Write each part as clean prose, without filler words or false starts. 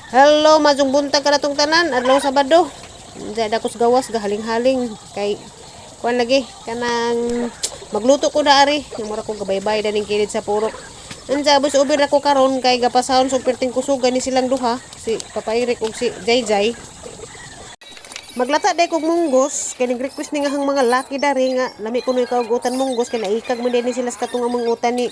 Hello, majong buntag ka na tong tanan. Adlaw Sabado. Diyan ako sa gawas, gahaling-haling. Kay, kuan lagi, kanang magluto ko na ari. Yung mura ko gabaybay na ning kilid sa purok. Anja, bus ubir ako karon kay gapasahon sa perting kusugan ni silang duha. Si Papairik ug si Jayjay. Maglata day kog munggos. Kay nag-request ni nga hang mga laki dari nga. Lami ko na ikaw munggos. Kay naikag mo din sila sa katong among utan ni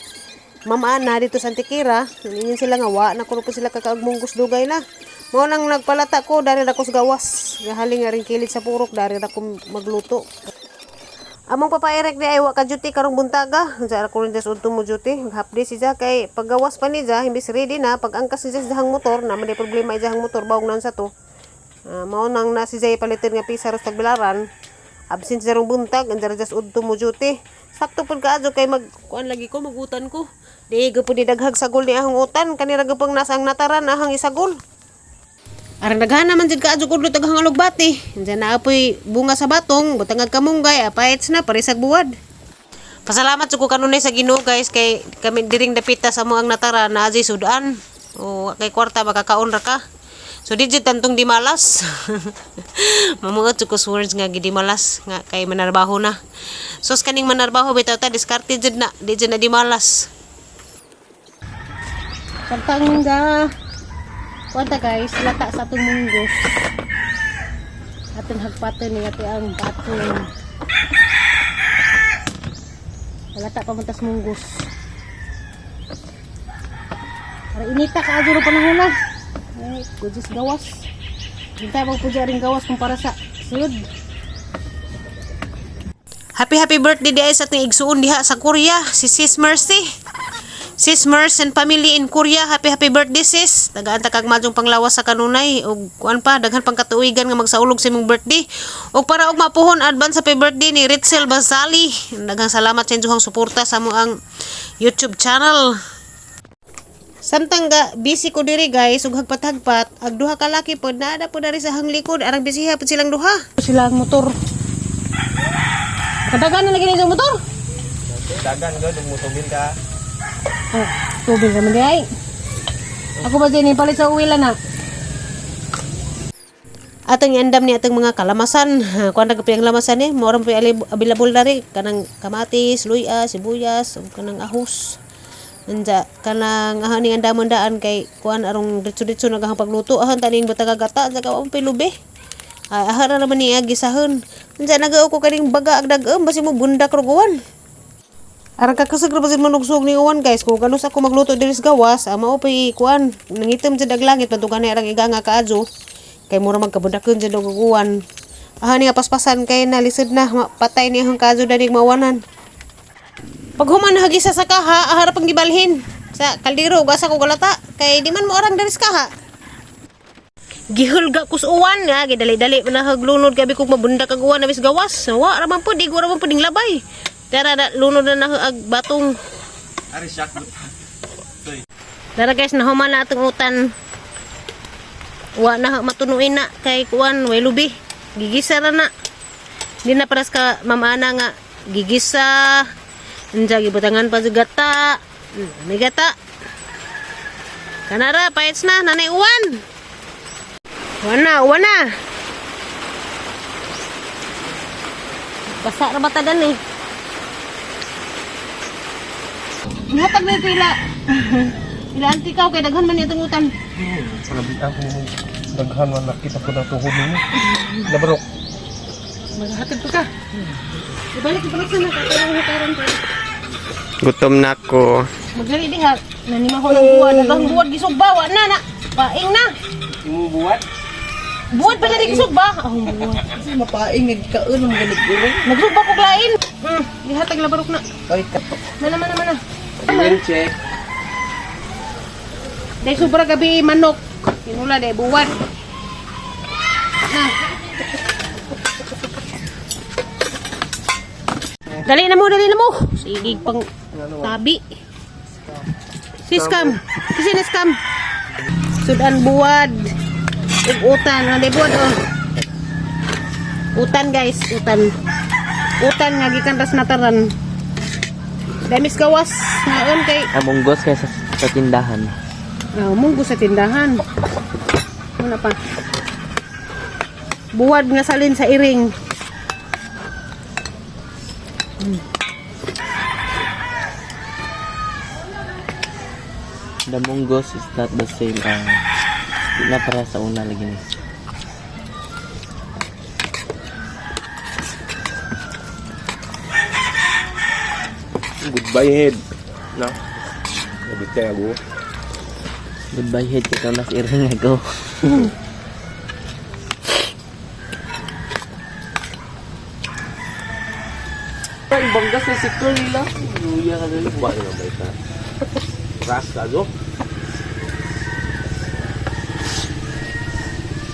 Mama Ana dito sa Antikira. Naningin sila nga wa na kuno po sila kakaagmunggos dugay na. Mao nang nagpalata ko dari ra ko sa gawas. Gahaling nga ring kilid sa purok dari ra ko magluto. Among papairek di ay wa ka duty karong buntaga. Sa ko rin des udto mo duty. Hapdi siya kay paggawas pa ni siya imbis ready na pag angkas siya sa hang motor na may problema sa hang motor bawong nan sa to. Mao nang na si Jay palitin nga pisa ros tagbilaran. Absent sa rong buntag andar just udto mo duty. Sakto pud kaadto kay kuan lagi ko magutan ko. Di go pud daghag sagol ni ahong utan kanira gapang nasa ang nataran ahang isagol. Arang daghan naman jud kaadto kudlo taghang alugbati. Diyan na apoy bunga sa batong, butangag kamunggay, apaits na parisag buwad. Pasalamat jud ko kanunay sa Ginoo guys kay kami diring dapita sa moang nataran na aji sudan. O kay kwarta makakaon ra ka. So di jud tantong di malas. Mamuot jud ko words nga gidi malas nga kay manarbaho na. Sos kaning manarbaho bitaw ta diskarte jud na, di jud na di malas. Samtang ga kuwanta guys, lata sa atong munggos. Atong hagpaton ni ati ang patong. Lata pa mantas munggos. Para inita ka adyo ro panahon na. Ay, kujis gawas. Hintay mo po ring gawas kumpara sa sud. Happy birthday di ay sa ating igsuon diha sa Korea, si Sis Mercy. Sis Mers and family in Korea, happy birthday sis. Dagaan ta kag majong panglawas sa kanunay ug kuan pa daghan pang katuigan nga magsaulog sa imong birthday. Ug para og mapuhon advance happy birthday ni Ritzel Bazali. Daghang salamat sa inyong suporta sa amoang YouTube channel. Samtang ga busy ko diri guys ug hagpat-hagpat, ag duha ka laki pod naada pod dari sa hang likod, arang bisiha pod silang duha. Sila ang motor. Kadagan na lagi ni motor. Dagan ga dumutugin ka. Oh, tubig naman di ay. Ako ba din palit sa uwila na. Atong iandam ni atong mga kalamasan. Kuan ra gaping lamasan ni, mo ra po available dari kanang kamatis, luya, sibuyas, ug kanang ahos. Anja kanang ahani andamon daan kay kuan arong ditso-ditso nagahang pagluto ahan taning batagagata sa kaon pilube. Ay ahara naman ni agisahon. Anja nagao ko kaning baga agdagem basi mo bundak ruguan. Arang kakasagro ba manugsog ni uwan guys kung kanus ako magluto diri sa gawas mao pay kuan nangitom jud dag langit patugan ni arang iganga kaadyo kay mura magkabudakon jud og uwan ahani nga paspasan kay nalisod na patay ni ang kaadyo dadig mawanan pag human hagisa sa kaha ahara pang gibalhin sa kaldero ug asa ko galata kay di man mo arang diri sa kaha gihulga kus uwan nga gidali-dali na haglunod gabi kog mabundak kag uwan na bis gawas wa ra man pud di ra man pud labay. Tara na lunod na ag batong. Ari shock. Tara guys, nahuman na atong utan. Wa na matunuin na kay kuan way lubi. Gigisa ra na. Di na paras ka mamana nga gigisa. Anja gibutangan pa gata. May gata. Kanara paits na nanay uwan. Uwan na. Basa ra bata dan eh. Hatag na pila. Ila antikaw kay daghan man itong utan. Salabi ako daghan man nakita ko na tuhod nimo. Nabarok. Maghatag to ka. Ibalik sa karon ko. Gutom na ko. Magdali diha. Nanima ko ng buwan, daghang buwan gisugba wa na. Paing na. Imo buwat? Buwan pa diri gisugba. Buwan. Kasi mapaing nagkaon ng galit-galit. Nagsugba ko lain. Dihatag la barok na. Ay kato. Naman na. Well check. Dahil sobra gabi manok. Kinula dahil buwan. Na. Dali na mo. Sige pang tabi. Si scam. Kasi na scam. Sudan buwad. Utan. Ano buwad oh. Utan guys. Utan nga gikan ras nataran. Damis gawas ngayon kay Munggos kay sa tindahan. munggos sa tindahan. Ano pa? Buwad nga salin sa iring. The munggos is not the same. Di na para sa una lagi ni. Goodbye head. Na. Nabitay ako. Goodbye head kita nas iring ako. Ang banggas na sikol nila. Luya ka dali. Ba na may ta. Ras ka do.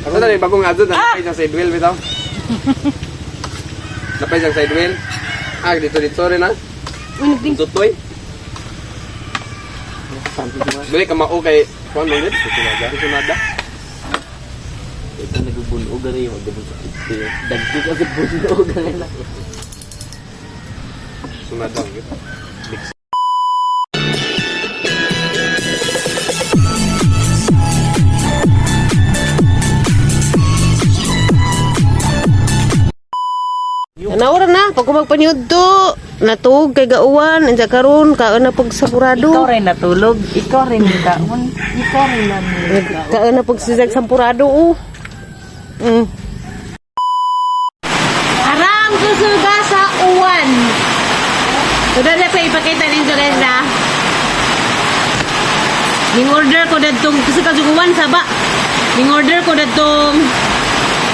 Ano na ni bagong adto na napay sa side wheel bitaw. Napay sa side wheel. Dito rin na. Tutoy. Balik ka mao kay kuan mo nit. Sunada. Ito nagbubunog gani mo dito sa pito. Dagdi ka sa bunog gani na. Sunada gid. Naura na, pag kumagpanyod to, natug kay gauwan, anja karon kaana pag sampurado. Ikaw rin natulog. Ikaw rin nagkaon. Ikaw rin nagkaon. Kaana pag sisag sampurado oh. Aram susuga sa uwan. Sudah na pa ipakita ninyo guys na. Ning order ko dadtong kasi kasuguan saba. Ning order ko dadtong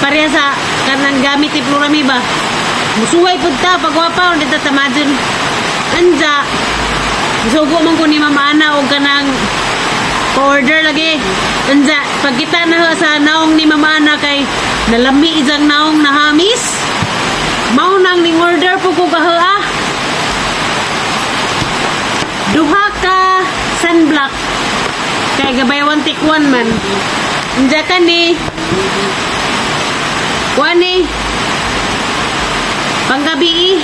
pareha sa kanang gamit ni Florami ba. Musuway pud ta pagwapa on dito tamadon. Anja. Sugo man ko ni Mama Ana og kanang order lagi. Anja pagkita na sa naong ni Mama Ana kay nalami isang naong nahamis. Mao nang ning order po ko kaha. Duha ka sunblock. Kay gabay one take one man. Anja ka ni. Wani. Panggabi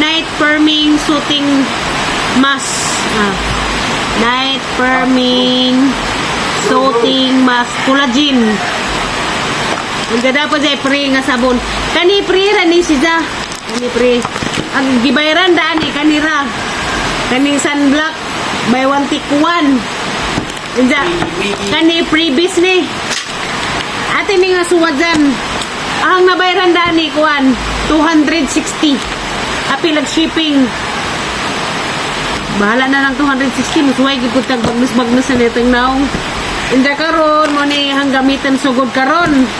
night firming suiting mask. Night firming suiting mask collagen. Ang ganda po sa pre nga sabon. Kani pre ra ni siya. Kani pre. Ang gibayaran daan ni kanira. Kani sunblock by one take one. Anja kani freebies ni. Ate mi nga suwadan. Ang nabayaran daan ni kuan 260. Apilag shipping. Bahala na lang 260. Musuway gipud tag bagnus-bagnus na nitong naong. Inda karon mo ni hang gamitan sugod karon.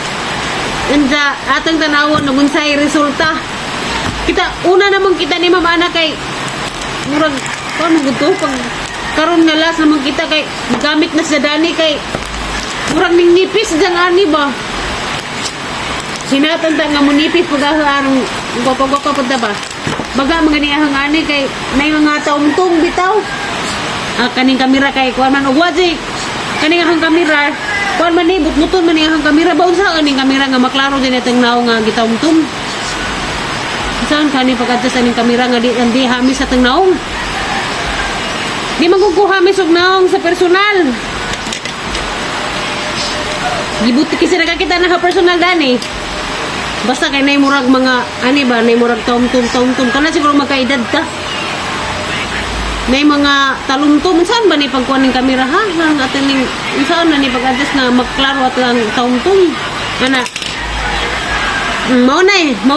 Inda atang tanawon nugunsay resulta. Kita una namang kita ni Mama Ana kay murag paano gud pag karon nga last namang kita kay gamit na sa dani kay murag ning nipis jang ani ba. Sinatanda nga munipis pag-aharang gwapa-gwapa po ba? Baga mga niyahang ani kay may mga taong-tong bitaw. Kaning kamera kay kuan man ugwaji. Kaning ahang kamera kuan man ni butbuton man niyahang kamera ba unsa kaning kamera nga maklaro din itong naong nga gitaong-tong. Saan kaning pagkadto sa ning kamera nga di hamis sa tong naong. Di magkukuha hamis og naong sa personal. Gibuti kasi nakakita na ha personal dani. Basta kay nay murag mga ani ba nay murag taom-tum kana siguro magkaedad ka. Nay mga talumtum saan ba ni pagkuan ning kamera ha? Nang atin ning saan na ni pag-adjust na magklaro at lang taom-tum. Ana. Mao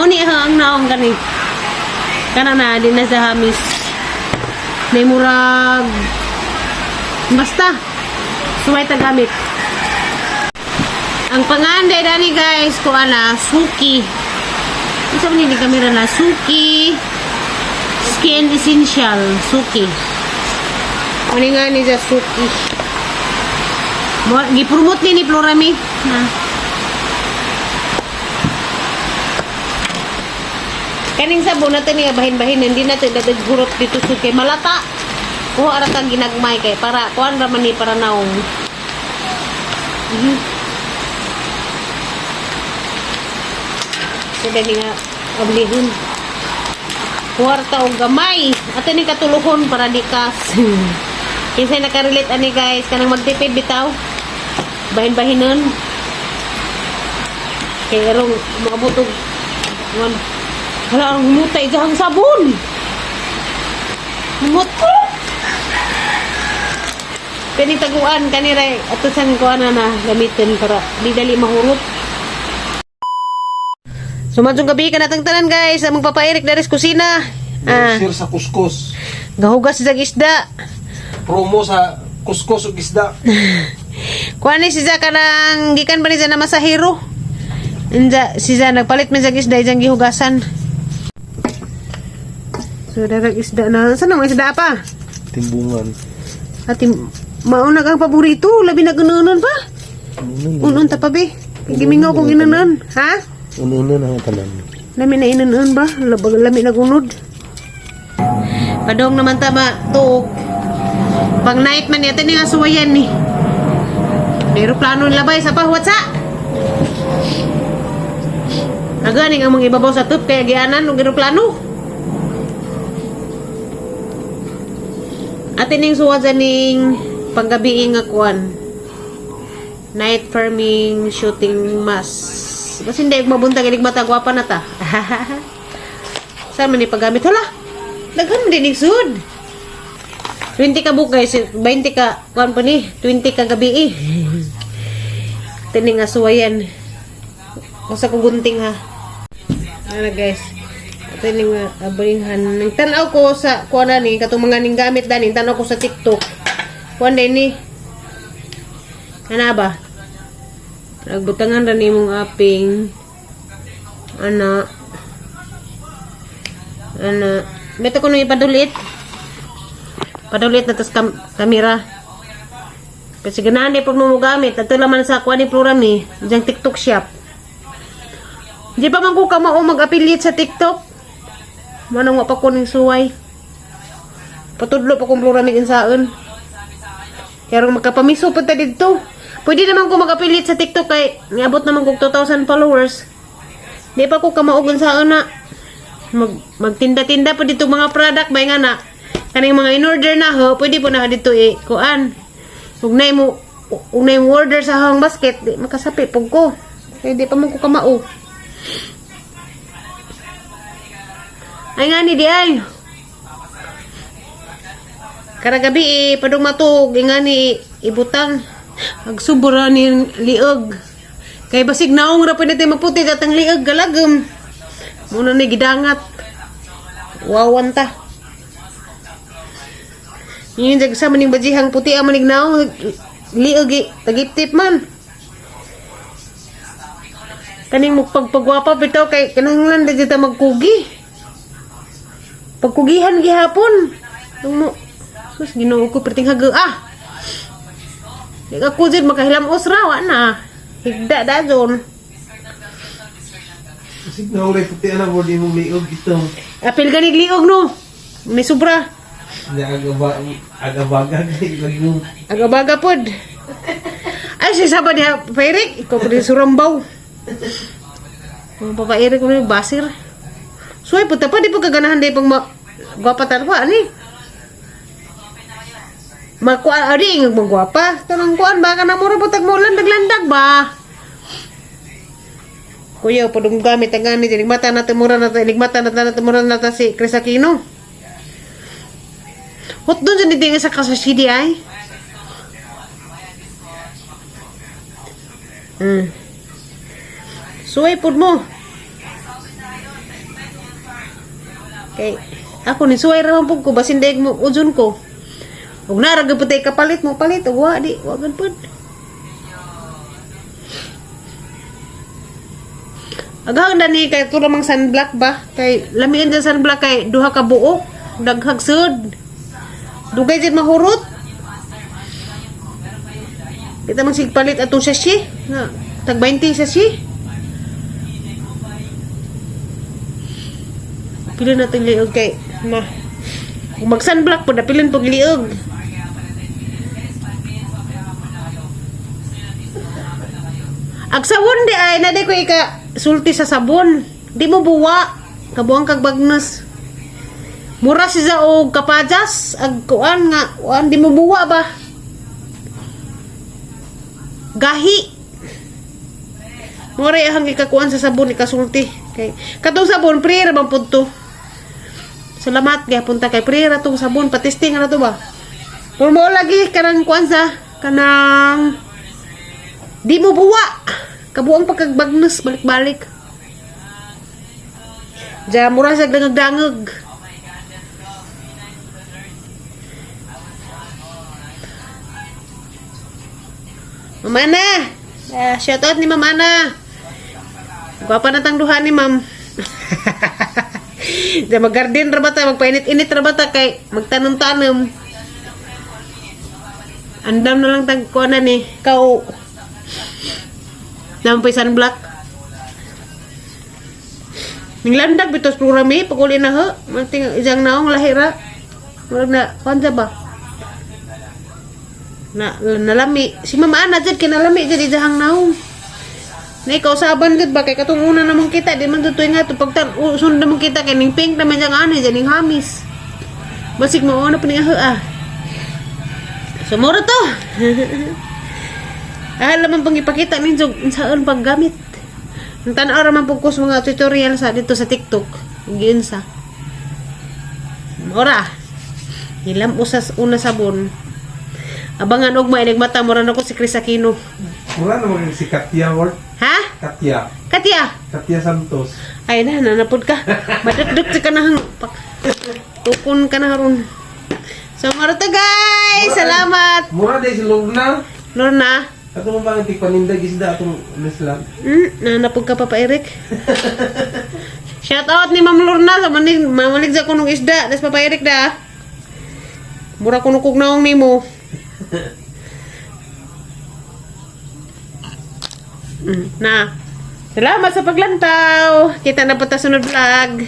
ni ang naong kani. Kana na din na sa hamis. Nay murag basta suway ta gamit. Ang panganday dani guys ko ana Suki. Isa man ni kamera na Suki Skin Essential Suki. Ano nga ni sa Suki? Gi-promote ni Florami. Kaning sabon natin nga bahin-bahin hindi natin dadag gurot dito Suki malata. Kuha ara kang ginagmay kay para kuan ra man ni para naong. Sada nga ablihon. Kuwarta o gamay. Ato ni katuluhon para di kas. Kinsa nakarelate ani guys kanang magtipid bitaw. bahin-bahinan. Kaya erong mga butog. Ngon. Hala, ang humutay dyan sabon. Humut ko. Pwede taguan kanira ato sa kuana na gamitin para di dali mahurot. So madsong gabi ka natang tanan guys, magpapairik dari sa kusina. Share sa kuskus. Gahugas sa isda. Promo sa kuskus ug isda. Kuan ni siya kanang gikan ba ni siya na masahero. Inja siya nagpalit man sa isda ijang gihugasan. So darag isda na. Saan ang isda pa? Timbungan. Ati mauna kang paborito, labi na ganunon pa. Unon ta pa be. Gimingaw kong inanon, ha? Uno na ang tanan. Lami na inanon ba? Lami na gunod. Padong naman tama tuog. Pang night man yatin nga suwayan ni. Aeroplano labay sa pahwatsa. Aganing ang mga ibabaw sa tub kaya gianan ng aeroplano. Atining suwa ning panggabi nga kuan. Night farming shooting mask. Kasi hindi mabuntag ilig mata gwapa na ta. Saan man ipagamit? Hala, daghan man din sud. 20 ka book guys, 20 ka kuan pa ni, 20 ka gabi eh. Tining asuwayan. Usa ko gunting ha. Ano guys? Tining abalingan. Nang tanaw ko sa kuan ni katong mga ning gamit dani, tanaw ko sa TikTok. Kuan din ni. Ana ba? Nagbutangan ra nimong aping ana meto ko nung ipadulit na tas kamera kasi ganahan di pag mo gamit at laman sa kuha ni Plurami diyang TikTok shop di pa man ko kamao mag-affiliate sa TikTok manong pa ko ning suway patudlo pa kong Plurami insaon kaya rin magkapamiso pa ta dito. Pwede naman ko mag-affiliate sa TikTok kay niabot naman ko 2,000 followers. Di pa ko kamaugan sa una. Magtinda-tinda po dito mga product bay nga na. Kaning mga in-order na ho, pwede po na dito kuan. Ugnay mo order sa hang basket, di makasapi pug ko. Kaya di pa man ko kamao. Ay nga ni di ay. Karagabi padung matug nga ni ibutang. Agsubura ni liog. Kay basig naong ra pwede tayo maputi at ang liog galagam. Muna ni gidangat. Wawanta. Yun jag sa maning bajihang puti ang manig naong liog tagip-tip man. Kaning magpagpagwapa bitaw kay kinahanglan da jita magkugi. Pagkugihan gihapon. Mo sus Ginoo ko perting haga di ka kujid makahilam usra na higda dazon Kasi na ulit puti na mo di mong liog ito. apil ganig liog no may sobra Agabaga lagyo. agabaga pod ay si sabad niya pairik ikaw pa rin surambaw mga papairik mo basir suway puta pa di pa kaganahan di pang gwapatan ko ani magkuan adi ng magwapa tanang kuan ba kana mura butag mo landag ba kuya padung gamit ang gani ligmata na temura na si Chris Aquino hot doon sa didinga sa kasasidi ay suway pud mo kay ako ni suway raman pud ko basin daig mo ujon ko. Ug narag putay kapalit mo palit ug wa di wa gud pud. Agahan ni kay to namang sunblock ba kay lamian sa sunblock kay duha ka buok daghag sud. Dugay jud mahurot. Kita man sig palit atong sachet na tag 20 sachet. Pila natin liog kay na mag sunblock po napilin pag liog. Ag sabon di ay naday ko ika sulti sa sabon. Di mo buwa kabuang kag bagnas. Mura siya og kapajas ag kuan nga di mo buwa ba. gahi. Mura ang ikakuan sa sabon ikasulti. Kay katong sabon pre ra bang pudto. Salamat gyapon ta kay pre ra tong sabon patisting ra to ba. Kung mo lagi kanang kuan sa kanang di mo buwa. Kabuang pagkagbagnos balik-balik. Ja mura sa dangag-dangag. Mamana. Shout out ni Mamana. Gwapa na tang duha ni Ma'am. Da mag-garden ra bata, magpainit-init ra bata kay magtanom-tanom. Andam na lang tag kuana ni kau. Nampay sunblock. Ning landag bitos programi paguli na ho. Manting ijang naong lahira. Murag na kansa ba? Nalami. Si Mama Ana jud kinalami jud ijahang naong. Na ikaw saban gud ba kay katong una namang kita di man tutoy nga to pagtan sunod namang kita kay ning pink naman jang ani ning hamis. Basig mo na pning ah. Sumuro to. Alam man pang ipakita ninyo saan paggamit. Ang tanaw ra man pugkos mga tutorial sa dito sa TikTok. Giin sa. Ora. Hilam usas una sabon. Abangan og maigmata mo ra nako si Chris Aquino. Mura naman si Katia Ward. Ha? Katia. Katia Santos. Ay na, nanapod ka. Madagdag ka na hang tukon ka na ron. So, maruto guys! Salamat! Mura day si Lorna. Lorna? Ato mo ba ang tikpanindag isda atong Islam? Nanapod ka Papa Eric. Shout out ni Ma'am Lorna. Mamalig sa kunong isda. Das Papa Eric da. Mura kunong kugnaong ni mo. Na. Salamat sa paglantaw. Kita na po ta sunod vlog.